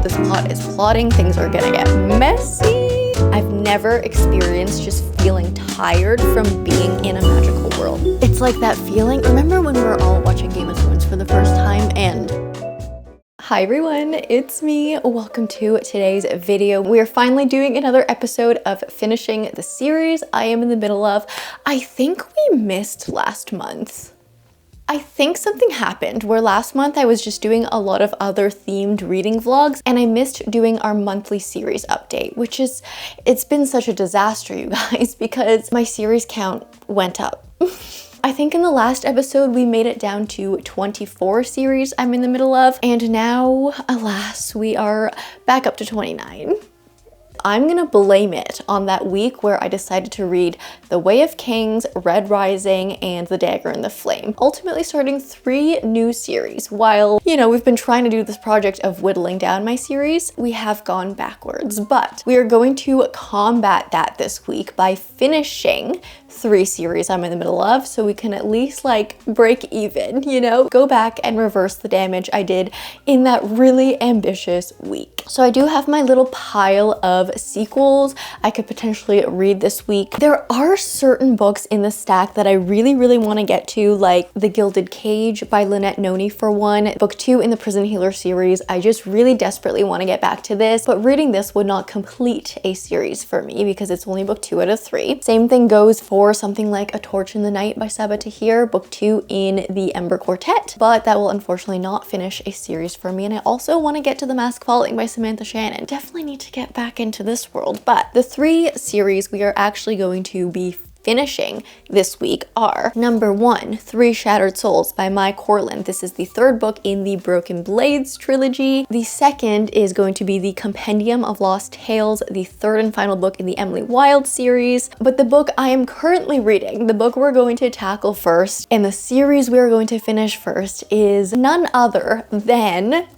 this plot is plotting. Things are gonna get messy. I've never experienced just feeling tired from being in a magical world. It's like that feeling, remember when we were all watching Game of Thrones for the first time and... Hi everyone, it's me. Welcome to today's video. We are finally doing another episode of finishing the series I am in the middle of. I think we missed last month. I think something happened where last month I was just doing a lot of other themed reading vlogs and I missed doing our monthly series update, which is, it's been such a disaster, you guys, because my series count went up. I think in the last episode we made it down to 24 series I'm in the middle of, and now, alas, we are back up to 29. I'm gonna blame it on that week where I decided to read The Way of Kings, Red Rising, and The Dagger and the Flame, ultimately starting 3 new series. While, you know, we've been trying to do this project of whittling down my series, we have gone backwards, but we are going to combat that this week by finishing 3 series I'm in the middle of, so we can at least like break even, you know, go back and reverse the damage I did in that really ambitious week. So I do have my little pile of sequels I could potentially read this week. There are certain books in the stack that I really want to get to, like The Gilded Cage by Lynette Noni for one, book 2 in the Prison Healer series. I just really desperately want to get back to this, but reading this would not complete a series for me because it's only book 2 out of 3. Same thing goes for something like A Torch in the Night by Sabaa Tahir, book 2 in the Ember Quartet, but that will unfortunately not finish a series for me. And I also want to get to The Mask Falling by Samantha Shannon. Definitely need to get back into this world, but the 3 series we are actually going to be finishing this week are: number 1, 3 Shattered Souls by my Corland. This is the 3rd book in the Broken Blades Trilogy. The 2nd is going to be the Compendium of Lost Tales, the 3rd and final book in the Emily Wilde series. But the book I am currently reading, the book we're going to tackle first, and the series we are going to finish first is none other than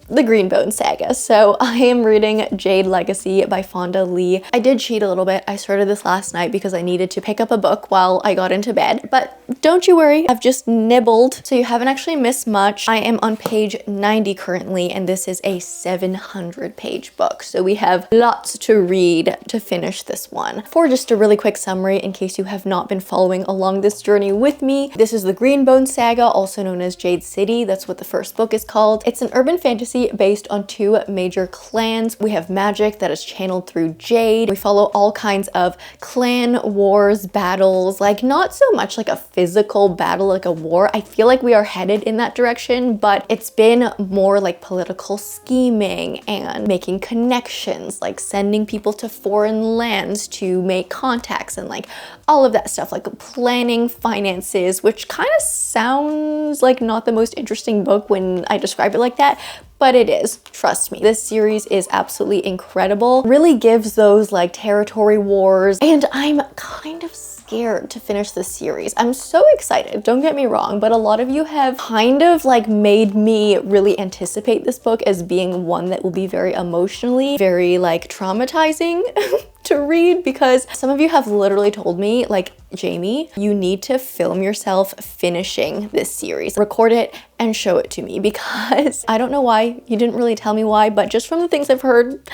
the Green Bone Saga. So I am reading Jade Legacy by Fonda Lee. I did cheat a little bit. I started this last night because I needed to pick up a book while I got into bed, but don't you worry, I've just nibbled, so you haven't actually missed much. I am on page 90 currently, and this is a 700-page book, so we have lots to read to finish this one. For just a really quick summary, in case you have not been following along this journey with me, this is the Green Bone Saga, also known as Jade City. That's what the first book is called. It's an urban fantasy based on 2 major clans. We have magic that is channeled through Jade. We follow all kinds of clan wars, battles, like not so much like a physical battle like a war. I feel like we are headed in that direction, but it's been more like political scheming and making connections, like sending people to foreign lands to make contacts and like all of that stuff, like planning finances, which kind of sounds like not the most interesting book when I describe it like that, but it is, trust me. This series is absolutely incredible. Really gives those like territory wars, and I'm kind of scared to finish this series. I'm so excited, don't get me wrong, but a lot of you have kind of like made me really anticipate this book as being one that will be very emotionally, very like traumatizing to read, because some of you have literally told me, like, Jamie, you need to film yourself finishing this series, record it and show it to me, because I don't know why, you didn't really tell me why, but just from the things I've heard,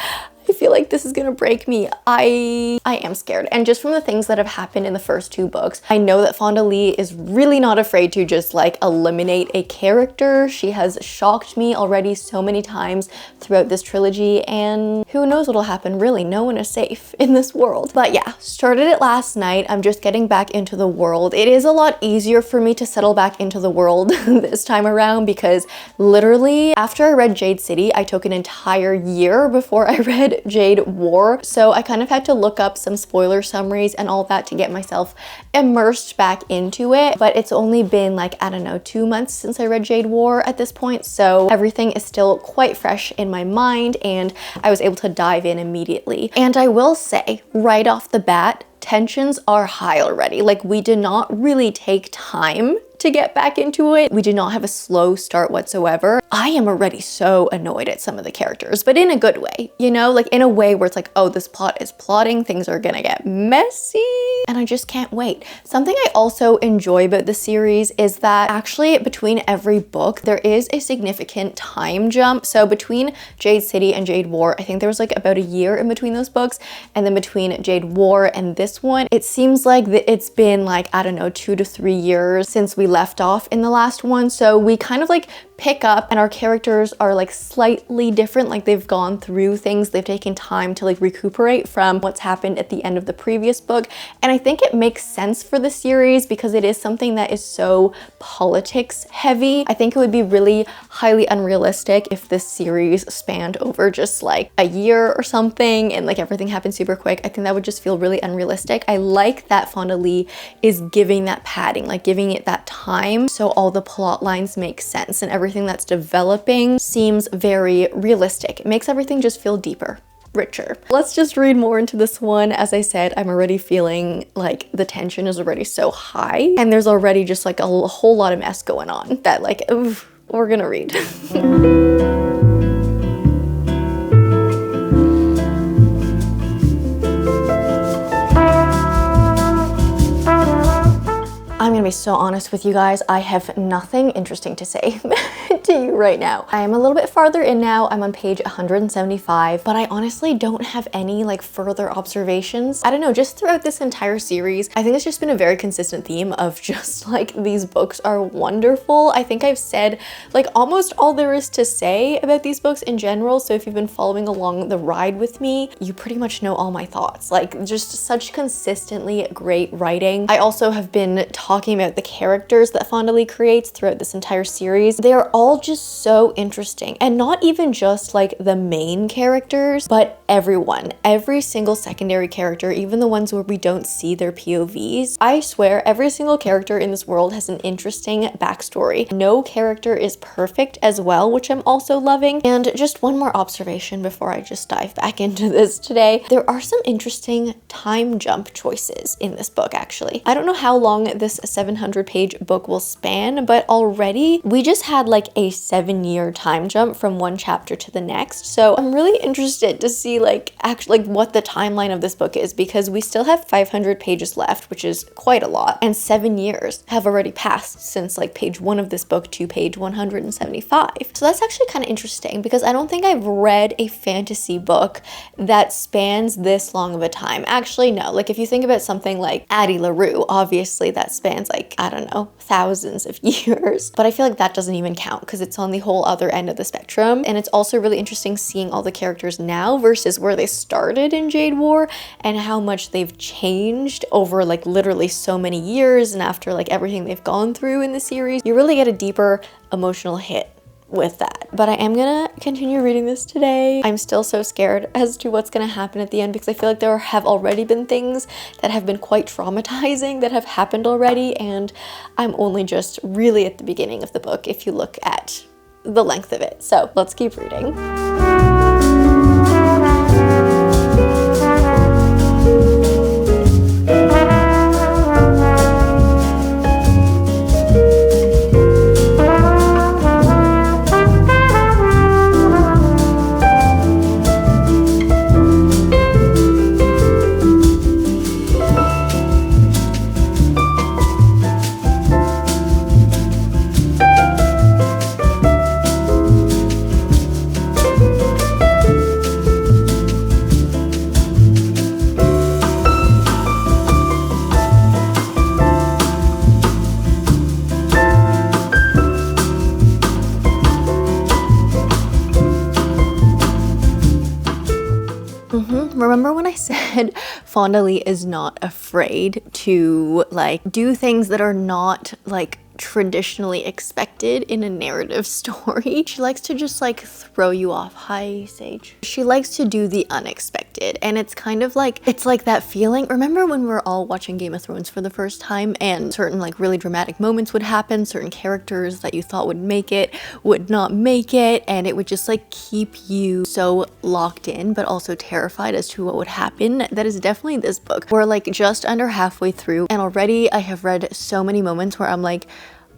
I feel like this is gonna break me. I am scared. And just from the things that have happened in the first 2 books, I know that Fonda Lee is really not afraid to just like eliminate a character. She has shocked me already so many times throughout this trilogy, and who knows what'll happen, really. No one is safe in this world. But yeah, started it last night. I'm just getting back into the world. It is a lot easier for me to settle back into the world this time around, because literally after I read Jade City, I took an entire year before I read Jade War, so I kind of had to look up some spoiler summaries and all that to get myself immersed back into it. But it's only been like, I don't know, 2 months since I read Jade War at this point, so everything is still quite fresh in my mind, and I was able to dive in immediately. And I will say right off the bat, tensions are high already. Like, we did not really take time to get back into it. We did not have a slow start whatsoever. I am already so annoyed at some of the characters, but in a good way, you know, like in a way where it's like, oh, this plot is plotting, things are gonna get messy, and I just can't wait. Something I also enjoy about the series is that actually between every book, there is a significant time jump. So between Jade City and Jade War, I think there was like about a year in between those books, and then between Jade War and this one, it seems like it's been like, I don't know, 2 to 3 years since we left off in the last one. So we kind of like pick up and our characters are like slightly different, like they've gone through things, they've taken time to like recuperate from what's happened at the end of the previous book. And I think it makes sense for the series because it is something that is so politics heavy. I think it would be really highly unrealistic if this series spanned over just like a year or something and like everything happened super quick. I think that would just feel really unrealistic. I like that Fonda Lee is giving that padding, like giving it that time so all the plot lines make sense and everything that's developing seems very realistic. It makes everything just feel deeper, richer. Let's just read more into this one. As I said, I'm already feeling like the tension is already so high and there's already just like a whole lot of mess going on that like, oof, we're gonna read. I'm gonna be so honest with you guys, I have nothing interesting to say to you right now. I am a little bit farther in now, I'm on page 175, but I honestly don't have any like further observations. I don't know, just throughout this entire series, I think it's just been a very consistent theme of just like these books are wonderful. I think I've said like almost all there is to say about these books in general, so if you've been following along the ride with me, you pretty much know all my thoughts. Like just such consistently great writing. I also have been talking about the characters that Fonda Lee creates throughout this entire series. They are all just so interesting, and not even just like the main characters, but everyone, every single secondary character, even the ones where we don't see their POVs. I swear every single character in this world has an interesting backstory. No character is perfect as well, which I'm also loving. And just one more observation before I just dive back into this today. There are some interesting time jump choices in this book actually. I don't know how long this 700-page book will span, but already we just had like a 7-year time jump from one chapter to the next. So I'm really interested to see like actually like what the timeline of this book is, because we still have 500 pages left, which is quite a lot, and 7 years have already passed since like page 1 of this book to page 175. So that's actually kind of interesting because I don't think I've read a fantasy book that spans this long of a time. Actually, no, like if you think about something like Addie LaRue, obviously that spans like, I don't know, thousands of years, but I feel like that doesn't even count because it's on the whole other end of the spectrum. And it's also really interesting seeing all the characters now versus where they started in Jade War and how much they've changed over like literally so many years, and after like everything they've gone through in the series, you really get a deeper emotional hit with that. But I am gonna continue reading this today. I'm still so scared as to what's gonna happen at the end because I feel like there have already been things that have been quite traumatizing that have happened already, and I'm only just really at the beginning of the book if you look at the length of it. So let's keep reading. Remember when I said Fonda Lee is not afraid to like do things that are not like traditionally expected in a narrative story? She likes to just like throw you off. Hi, Sage. She likes to do the unexpected, and it's kind of like, it's like that feeling. Remember when we were all watching Game of Thrones for the first time and certain like really dramatic moments would happen, certain characters that you thought would make it would not make it, and it would just like keep you so locked in but also terrified as to what would happen? That is definitely this book. We're like just under halfway through, and already I have read so many moments where I'm like,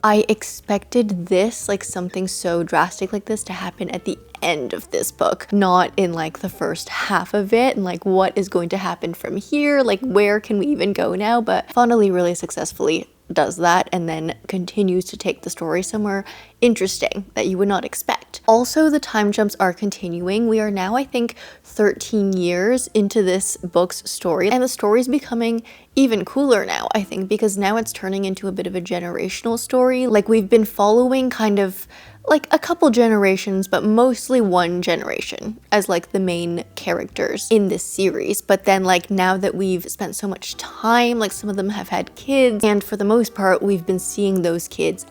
I expected this, like something so drastic like this, to happen at the end of this book, not in like the first half of it, and like what is going to happen from here, like where can we even go now. But Fonda really successfully does that and then continues to take the story somewhere interesting that you would not expect. Also, the time jumps are continuing. We are now, I think, 13 years into this book's story, and the story's becoming even cooler now, I think, because now it's turning into a bit of a generational story. Like, we've been following kind of like a couple generations, but mostly one generation as like the main characters in this series. But then like now that we've spent so much time, like some of them have had kids, and for the most part we've been seeing those kids,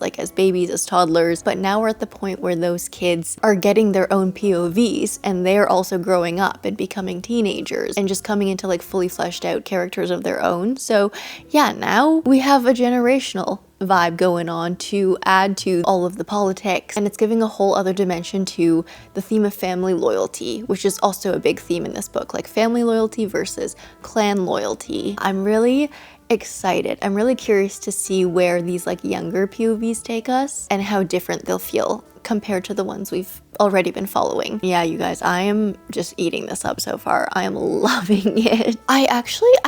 like as babies, as toddlers. But now we're at the point where those kids are getting their own POVs, and they're also growing up and becoming teenagers and just coming into like fully fleshed out characters of their own. So yeah, now we have a generational vibe going on to add to all of the politics, and it's giving a whole other dimension to the theme of family loyalty, which is also a big theme in this book, like family loyalty versus clan loyalty. I'm really excited. I'm really curious to see where these like younger POVs take us and how different they'll feel compared to the ones we've already been following. Yeah, you guys, I am just eating this up so far. I am loving it. I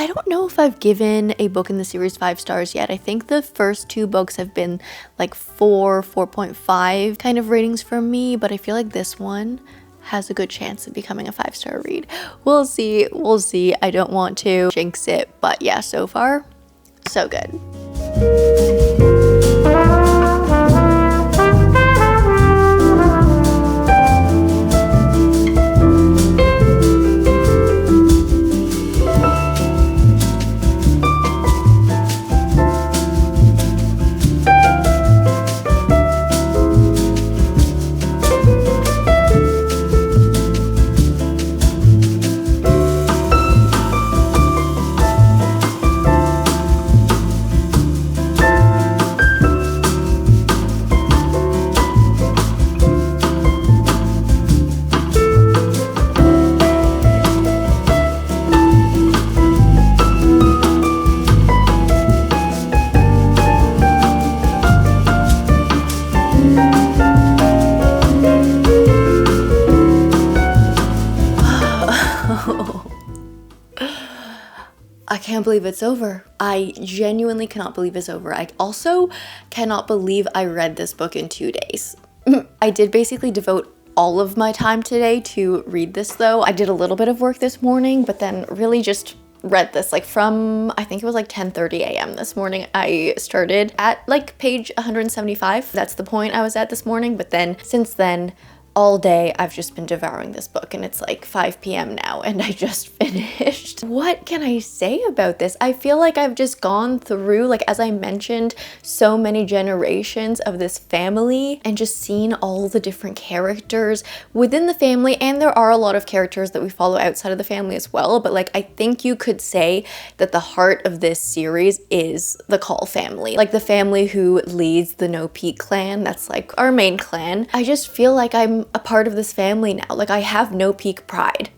don't know if I've given a book in the series 5 stars yet. I think the first 2 books have been like 4.5 kind of ratings from me, but I feel like this one has a good chance of becoming a 5-star read. We'll see. I don't want to jinx it, but yeah, so far, so good. I can't believe it's over. I genuinely cannot believe it's over. I also cannot believe I read this book in 2 days. I did basically devote all of my time today to read this though. I did a little bit of work this morning, but then really just read this like from, I think it was like 10:30 a.m. this morning. I started at like page 175. That's the point I was at this morning, but then since then, all day I've just been devouring this book, and it's like 5 p.m. now and I just finished. What can I say about this? I feel like I've just gone through, like as I mentioned, so many generations of this family and just seen all the different characters within the family, and there are a lot of characters that we follow outside of the family as well, but like I think you could say that the heart of this series is the Call family, like the family who leads the No Peak clan. That's like our main clan. I just feel like I'm a part of this family now. Like I have No Peak pride.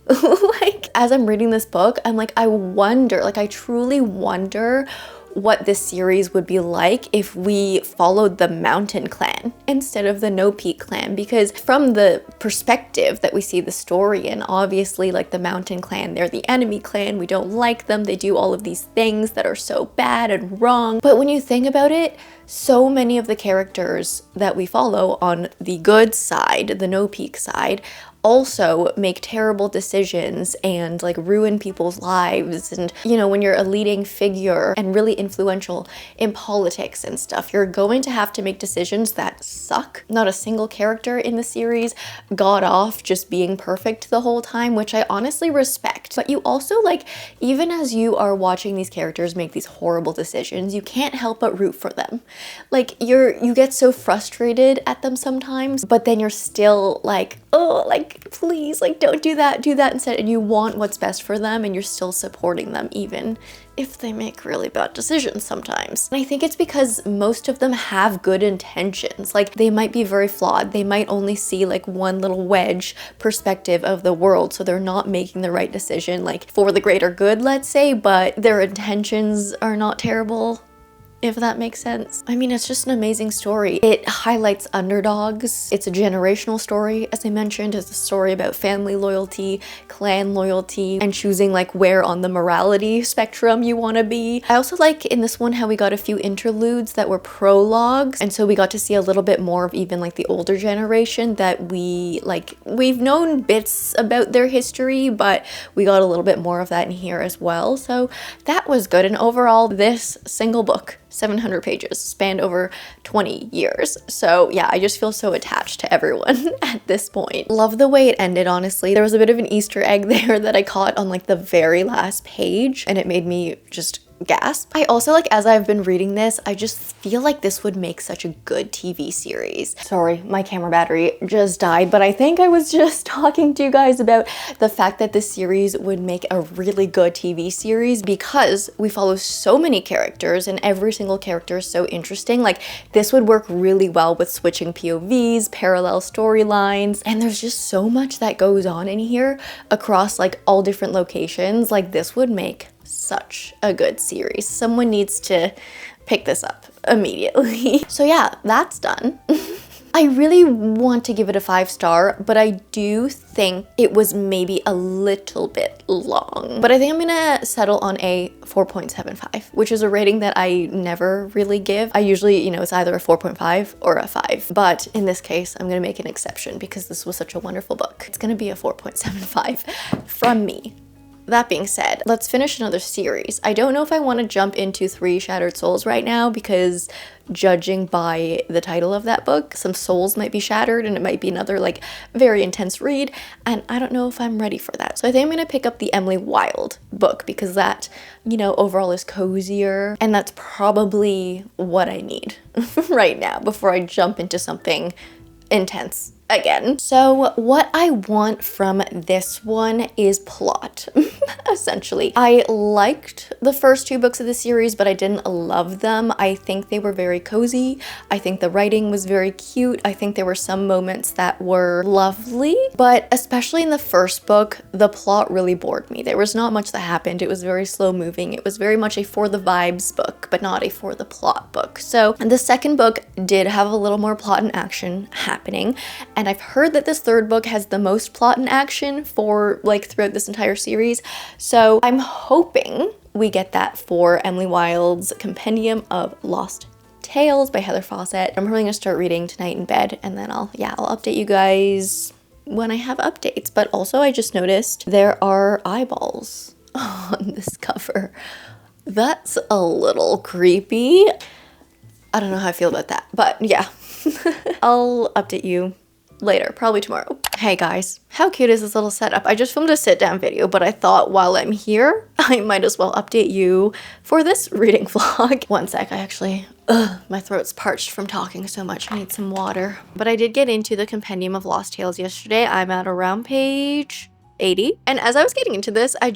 Like as I'm reading this book, I'm like, I truly wonder what this series would be like if we followed the Mountain Clan instead of the No Peak Clan, because from the perspective that we see the story in, obviously like the Mountain Clan, they're the enemy clan, we don't like them, they do all of these things that are so bad and wrong. But when you think about it, so many of the characters that we follow on the good side, the No Peak side, also make terrible decisions and like ruin people's lives. And you know, when you're a leading figure and really influential in politics and stuff, you're going to have to make decisions that suck. Not a single character in the series got off just being perfect the whole time, which I honestly respect. But you also, like, even as you are watching these characters make these horrible decisions, you can't help but root for them. Like you get so frustrated at them sometimes, but then you're still like, oh, like please, like don't do that instead. And you want what's best for them, and you're still supporting them even if they make really bad decisions sometimes. And I think it's because most of them have good intentions. Like they might be very flawed. They might only see like one little wedge perspective of the world, so they're not making the right decision like for the greater good, let's say, but their intentions are not terrible. if that makes sense. I mean, it's just an amazing story. It highlights underdogs. It's a generational story, as I mentioned. It's a story about family loyalty, clan loyalty, and choosing like where on the morality spectrum you want to be. I also like in this one how we got a few interludes that were prologues, and so we got to see a little bit more of even like the older generation that we've known bits about their history, but we got a little bit more of that in here as well. So that was good. And overall, this single book, 700 pages, spanned over 20 years. So yeah, I just feel so attached to everyone at this point. Love the way it ended, honestly. There was a bit of an Easter egg there that I caught on like the very last page, and it made me just gasp. I also, like, as I've been reading this, I just feel like this would make such a good TV series. Sorry, my camera battery just died, but I think I was just talking to you guys about the fact that this series would make a really good TV series because we follow so many characters and every single character is so interesting. Like, this would work really well with switching POVs, parallel storylines, and there's just so much that goes on in here across like all different locations. Like, this would make such a good series. Someone needs to pick this up immediately. So yeah, that's done. I really want to give it a 5-star, but I do think it was maybe a little bit long. But I think I'm gonna settle on a 4.75, which is a rating that I never really give. I usually, you know, it's either a 4.5 or a 5. But in this case, I'm gonna make an exception because this was such a wonderful book. It's gonna be a 4.75 from me. That being said, let's finish another series. I don't know if I want to jump into 3 Shattered Souls right now because judging by the title of that book, some souls might be shattered and it might be another like very intense read, and I don't know if I'm ready for that. So I think I'm gonna pick up the Emily Wilde book because that, you know, overall is cozier, and that's probably what I need right now before I jump into something intense again. So what I want from this one is plot, essentially. I liked the first 2 books of the series, but I didn't love them. I think they were very cozy. I think the writing was very cute. I think there were some moments that were lovely, but especially in the first book, the plot really bored me. There was not much that happened. It was very slow moving. It was very much a for the vibes book, but not a for the plot book. So the second book did have a little more plot and action happening, and I've heard that this third book has the most plot and action for like throughout this entire series. So I'm hoping we get that for Emily Wilde's Compendium of Lost Tales by Heather Fawcett. I'm probably gonna start reading tonight in bed, and then I'll update you guys when I have updates. But also I just noticed there are eyeballs on this cover. That's a little creepy. I don't know how I feel about that, but yeah. I'll update you later, probably tomorrow. Hey guys, how cute is this little setup? I just filmed a sit down video, but I thought while I'm here, I might as well update you for this reading vlog. One sec, my throat's parched from talking so much. I need some water. But I did get into the Compendium of Lost Tales yesterday. I'm at around page 80. And as I was getting into this, I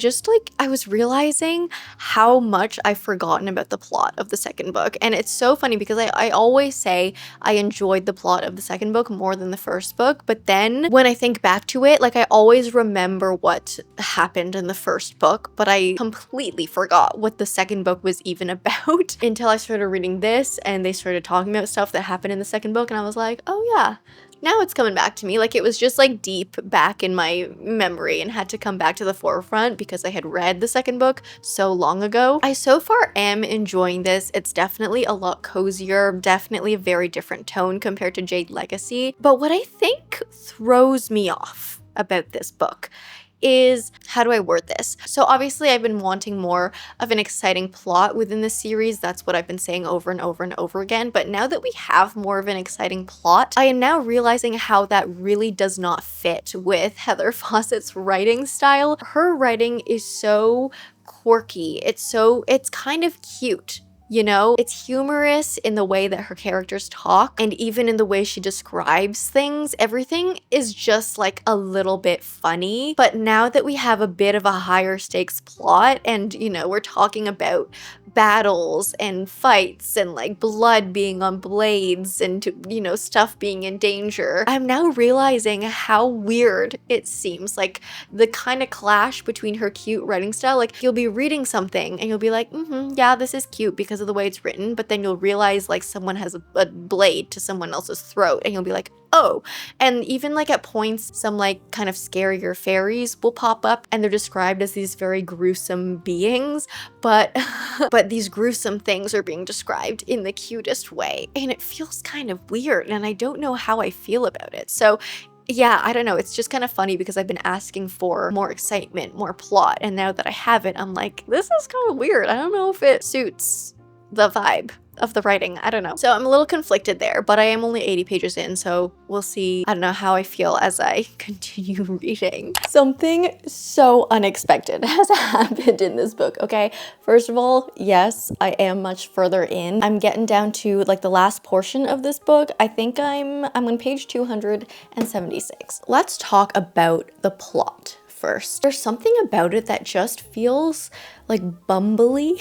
was realizing how much I've forgotten about the plot of the second book. And it's so funny because I always say I enjoyed the plot of the second book more than the first book. But then when I think back to it, like I always remember what happened in the first book, but I completely forgot what the second book was even about until I started reading this and they started talking about stuff that happened in the second book. And I was like, oh yeah. Now it's coming back to me. Like, it was just like deep back in my memory and had to come back to the forefront because I had read the second book so long ago. I so far am enjoying this. It's definitely a lot cozier, definitely a very different tone compared to Jade Legacy. But what I think throws me off about this book is, how do I word this? So obviously I've been wanting more of an exciting plot within the series. That's what I've been saying over and over and over again. But now that we have more of an exciting plot, I am now realizing how that really does not fit with Heather Fawcett's writing style. Her writing is so quirky. It's kind of cute. You know, it's humorous in the way that her characters talk, and even in the way she describes things. Everything is just like a little bit funny. But now that we have a bit of a higher stakes plot, and you know, we're talking about battles and fights and like blood being on blades and, you know, stuff being in danger, I'm now realizing how weird it seems. Like the kind of clash between her cute writing style. Like you'll be reading something and you'll be like, yeah, this is cute because of the way it's written, but then you'll realize like someone has a blade to someone else's throat and you'll be like, oh. And even like at points, some like kind of scarier fairies will pop up and they're described as these very gruesome beings, but these gruesome things are being described in the cutest way. And it feels kind of weird and I don't know how I feel about it. So yeah, I don't know. It's just kind of funny because I've been asking for more excitement, more plot. And now that I have it, I'm like, this is kind of weird. I don't know if it suits the vibe of the writing. I don't know. So I'm a little conflicted there, but I am only 80 pages in, so we'll see. I don't know how I feel as I continue reading. Something so unexpected has happened in this book, okay? First of all, yes, I am much further in. I'm getting down to like the last portion of this book. I think I'm on page 276. Let's talk about the plot first. There's something about it that just feels like bumbly,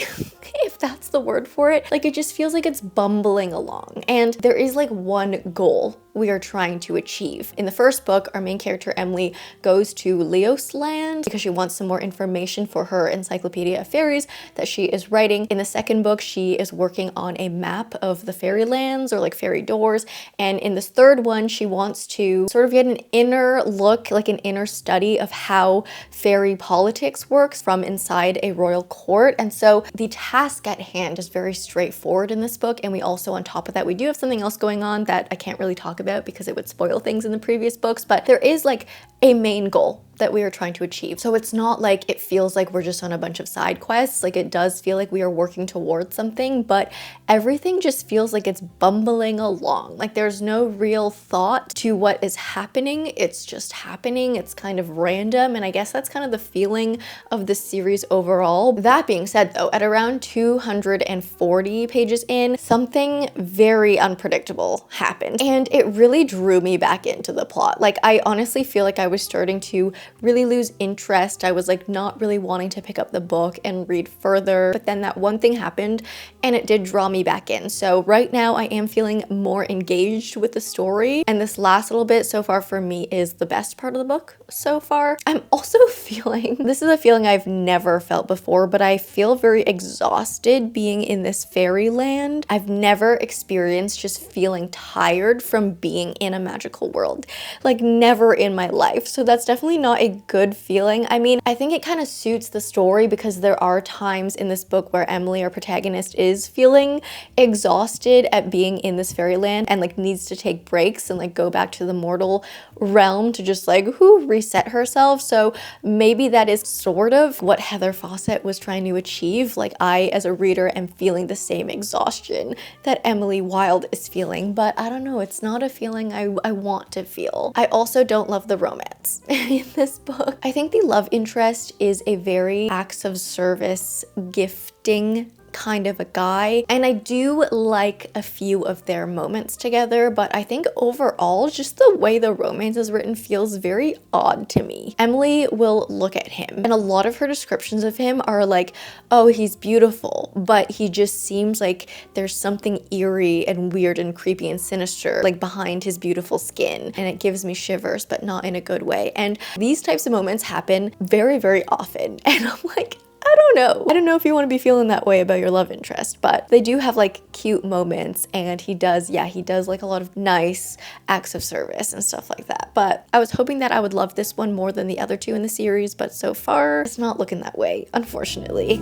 if that's the word for it. Like it just feels like it's bumbling along. And there is like one goal we are trying to achieve. In the first book, our main character, Emily, goes to Leos Land because she wants some more information for her encyclopedia of fairies that she is writing. In the second book, she is working on a map of the fairy lands or like fairy doors. And in this third one, she wants to sort of get an inner look, like an inner study of how fairy politics works from inside a royal court. And so the task at hand is very straightforward in this book. And we also, on top of that, we do have something else going on that I can't really talk about because it would spoil things in the previous books, but there is like a main goal that we are trying to achieve. So it's not like it feels like we're just on a bunch of side quests. Like it does feel like we are working towards something, but everything just feels like it's bumbling along. Like there's no real thought to what is happening. It's just happening. It's kind of random. And I guess that's kind of the feeling of the series overall. That being said though, at around 240 pages in, something very unpredictable happened. And it really drew me back into the plot. Like I honestly feel like I was starting to really lose interest. I was like not really wanting to pick up the book and read further, but then that one thing happened and it did draw me back in. So right now I am feeling more engaged with the story, and this last little bit so far for me is the best part of the book so far. I'm also feeling, this is a feeling I've never felt before, but I feel very exhausted being in this fairyland. I've never experienced just feeling tired from being in a magical world, like never in my life. So that's definitely not a good feeling. I mean, I think it kind of suits the story because there are times in this book where Emily, our protagonist, is feeling exhausted at being in this fairyland and like needs to take breaks and like go back to the mortal realm to just like reset herself. So maybe that is sort of what Heather Fawcett was trying to achieve. Like I, as a reader, am feeling the same exhaustion that Emily Wilde is feeling, but I don't know, it's not a feeling I want to feel. I also don't love the romance in this book. I think the love interest is a very acts of service, gifting kind of a guy, and I do like a few of their moments together, but I think overall just the way the romance is written feels very odd to me. Emily will look at him and a lot of her descriptions of him are like, oh, he's beautiful, but he just seems like there's something eerie and weird and creepy and sinister like behind his beautiful skin, and it gives me shivers, but not in a good way. And these types of moments happen very, very often, and I'm like, I don't know. I don't know if you want to be feeling that way about your love interest, but they do have like cute moments, and he does like a lot of nice acts of service and stuff like that. But I was hoping that I would love this one more than the other two in the series, but so far it's not looking that way, unfortunately.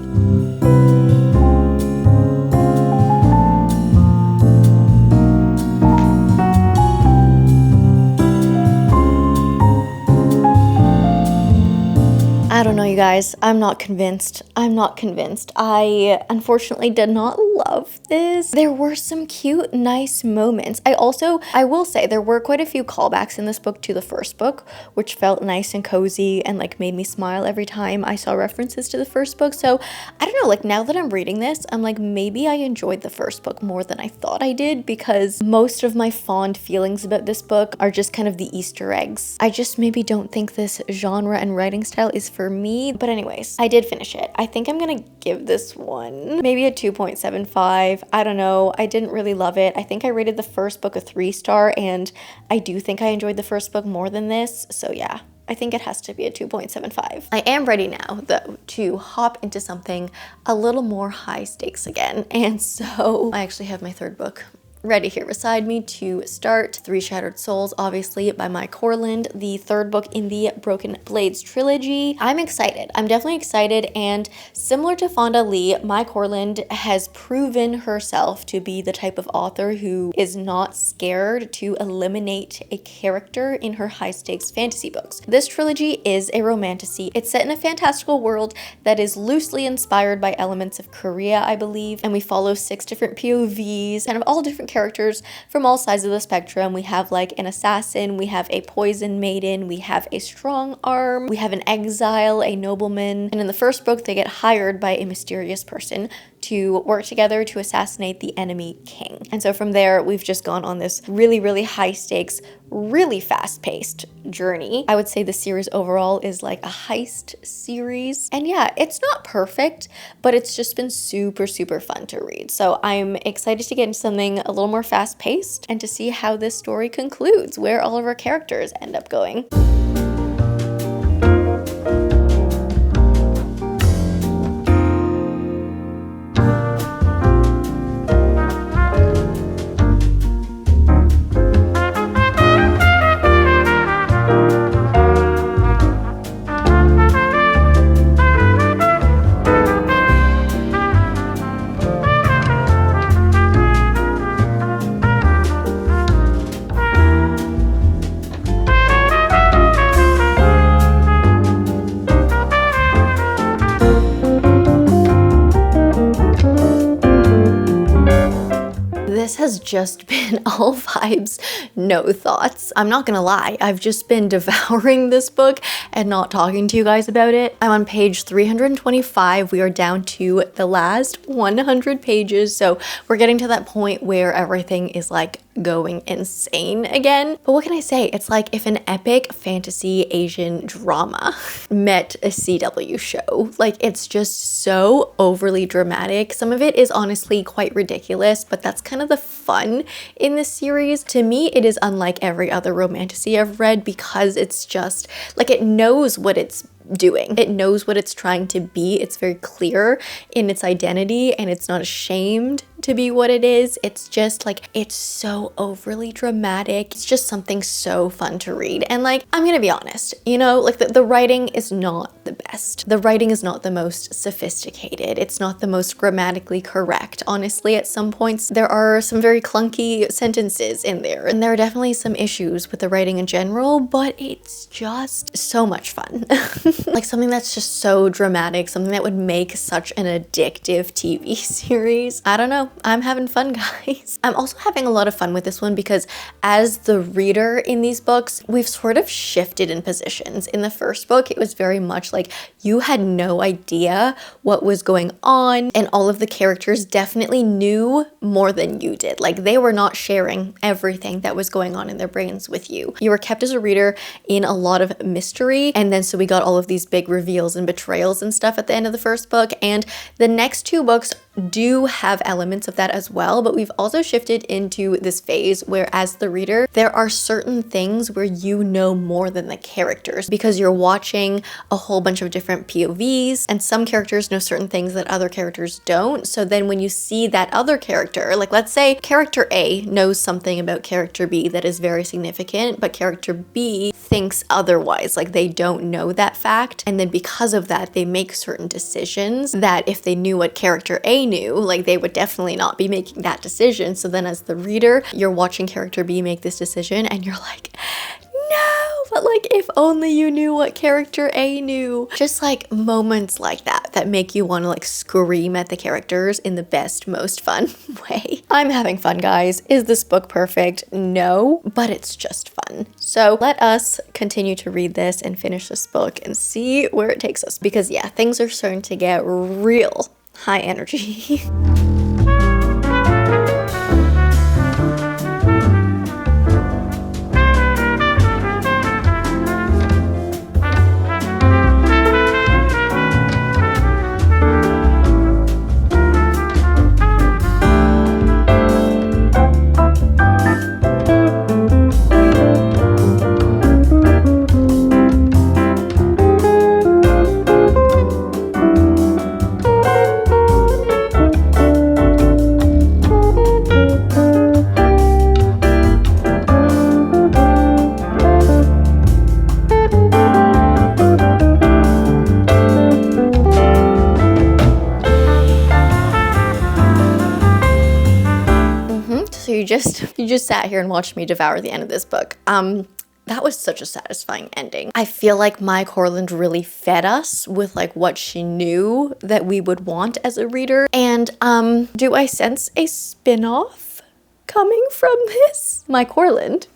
I don't know, you guys. I'm not convinced. I unfortunately did not love this. There were some cute, nice moments. I will say there were quite a few callbacks in this book to the first book, which felt nice and cozy and like made me smile every time I saw references to the first book. So I don't know, like now that I'm reading this, I'm like, maybe I enjoyed the first book more than I thought I did, because most of my fond feelings about this book are just kind of the Easter eggs. I just maybe don't think this genre and writing style is for me. But anyways, I did finish it. I think I'm gonna give this one maybe a 2.75. I don't know. I didn't really love it. I think I rated the first book a 3-star, and I do think I enjoyed the first book more than this. So yeah, I think it has to be a 2.75. I am ready now, though, to hop into something a little more high stakes again. And so I actually have my third book ready here beside me to start. Three Shattered Souls, obviously, by my Corland, the third book in the Broken Blades Trilogy. I'm excited. I'm definitely excited, and similar to Fonda Lee, my Corland has proven herself to be the type of author who is not scared to eliminate a character in her high-stakes fantasy books. This trilogy is a romantasy. It's set in a fantastical world that is loosely inspired by elements of Korea, I believe, and we follow 6 different POVs, kind of all different characters from all sides of the spectrum. We have like an assassin, we have a poison maiden, we have a strong arm, we have an exile, a nobleman, and in the first book they get hired by a mysterious person to work together to assassinate the enemy king. And so from there, we've just gone on this really, really high stakes, really fast-paced journey. I would say the series overall is like a heist series. And yeah, it's not perfect, but it's just been super, super fun to read. So I'm excited to get into something a little more fast-paced and to see how this story concludes, where all of our characters end up going. This has just been all vibes, no thoughts. I'm not gonna lie, I've just been devouring this book and not talking to you guys about it. I'm on page 325. We are down to the last 100 pages, so we're getting to that point where everything is like going insane again. But what can I say? It's like if an epic fantasy Asian drama met a CW show. Like, it's just so overly dramatic. Some of it is honestly quite ridiculous, but that's kind of the fun in this series. To me, it is unlike every other romantasy I've read because it's just like it knows what it's doing. It knows what it's trying to be. It's very clear in its identity and it's not ashamed to be what it is. It's just like, it's so overly dramatic. It's just something so fun to read. And like, I'm gonna be honest, you know, like the writing is not the best. The writing is not the most sophisticated. It's not the most grammatically correct. Honestly, at some points, there are some very clunky sentences in there. And there are definitely some issues with the writing in general, but it's just so much fun. Like something that's just so dramatic, something that would make such an addictive TV series. I don't know. I'm having fun, guys. I'm also having a lot of fun with this one because as the reader in these books, we've sort of shifted in positions. In the first book, it was very much like you had no idea what was going on, and all of the characters definitely knew more than you did. Like, they were not sharing everything that was going on in their brains with you. You were kept as a reader in a lot of mystery, and then so we got all of these big reveals and betrayals and stuff at the end of the first book, and the next 2 books do have elements of that as well, but we've also shifted into this phase where as the reader, there are certain things where you know more than the characters because you're watching a whole bunch of different POVs, and some characters know certain things that other characters don't. So then when you see that other character, like let's say character A knows something about character B that is very significant, but character B thinks otherwise, like they don't know that fact, and then because of that, they make certain decisions that if they knew what character A knew, like they would definitely not be making that decision. So then as the reader, you're watching character B make this decision and you're like, no, but like if only you knew what character A knew. Just like moments like that make you want to like scream at the characters in the best, most fun way. I'm having fun, guys. Is this book perfect? No, but it's just fun. So let us continue to read this and finish this book and see where it takes us, because yeah, things are starting to get real high energy. just sat here and watched me devour the end of this book. That was such a satisfying ending. I feel like my Corland really fed us with like what she knew that we would want as a reader. And do I sense a spin-off coming from this? My Corland,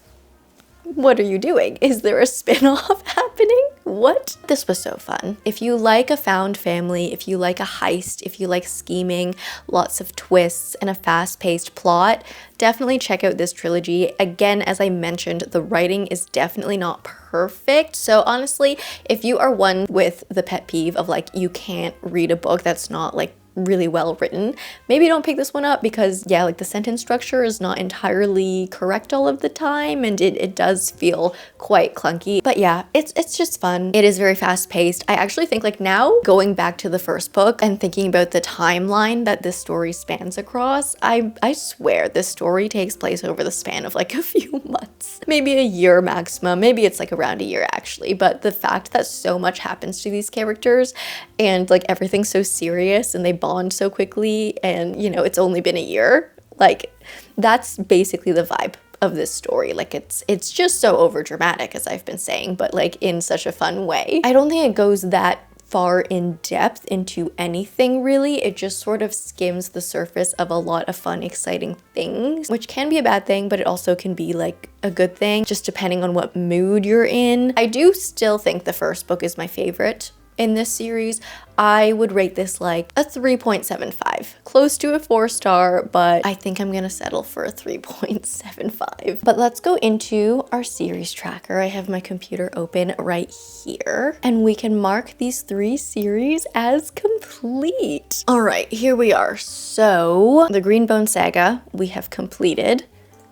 what are you doing? Is there a spin-off happening? What? This was so fun. If you like a found family, if you like a heist, if you like scheming, lots of twists, and a fast-paced plot, definitely check out this trilogy. Again, as I mentioned, the writing is definitely not perfect. So honestly, if you are one with the pet peeve of like, you can't read a book that's not like really well written, maybe don't pick this one up because yeah, like the sentence structure is not entirely correct all of the time and it does feel quite clunky. But yeah, it's just fun. It is very fast paced. I actually think like now going back to the first book and thinking about the timeline that this story spans across, I swear this story takes place over the span of like a few months, maybe a year maximum. Maybe it's like around a year actually, but the fact that so much happens to these characters and like everything's so serious and they bond so quickly and you know it's only been a year, like that's basically the vibe of this story. Like it's just so over dramatic, as I've been saying, but like in such a fun way. I don't think it goes that far in depth into anything really. It just sort of skims the surface of a lot of fun, exciting things, which can be a bad thing, but it also can be like a good thing, just depending on what mood you're in. I do still think the first book is my favorite in this series. I would rate this like a 3.75, close to a 4-star, but I think I'm gonna settle for a 3.75. But let's go into our series tracker. I have my computer open right here and we can mark these 3 series as complete. All right, here we are. So the Green Bone Saga we have completed.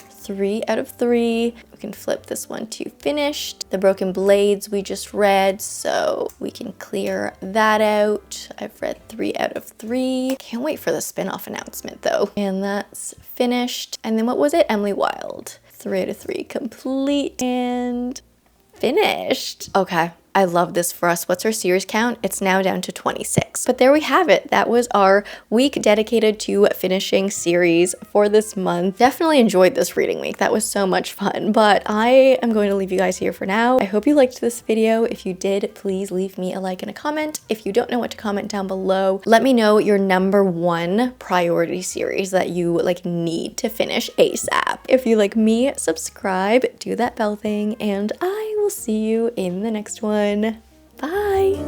3 out of 3. We can flip this one to finished. The Broken Blades we just read, so we can clear that out. I've read 3 out of 3. Can't wait for the spin-off announcement though. And that's finished. And then what was it? Emily Wilde. 3 out of 3 complete and finished. Okay. I love this for us. What's our series count? It's now down to 26. But there we have it. That was our week dedicated to finishing series for this month. Definitely enjoyed this reading week. That was so much fun. But I am going to leave you guys here for now. I hope you liked this video. If you did, please leave me a like and a comment. If you don't know what to comment down below, let me know your #1 priority series that you like need to finish ASAP. If you like me, subscribe, do that bell thing, and I will see you in the next one. Bye!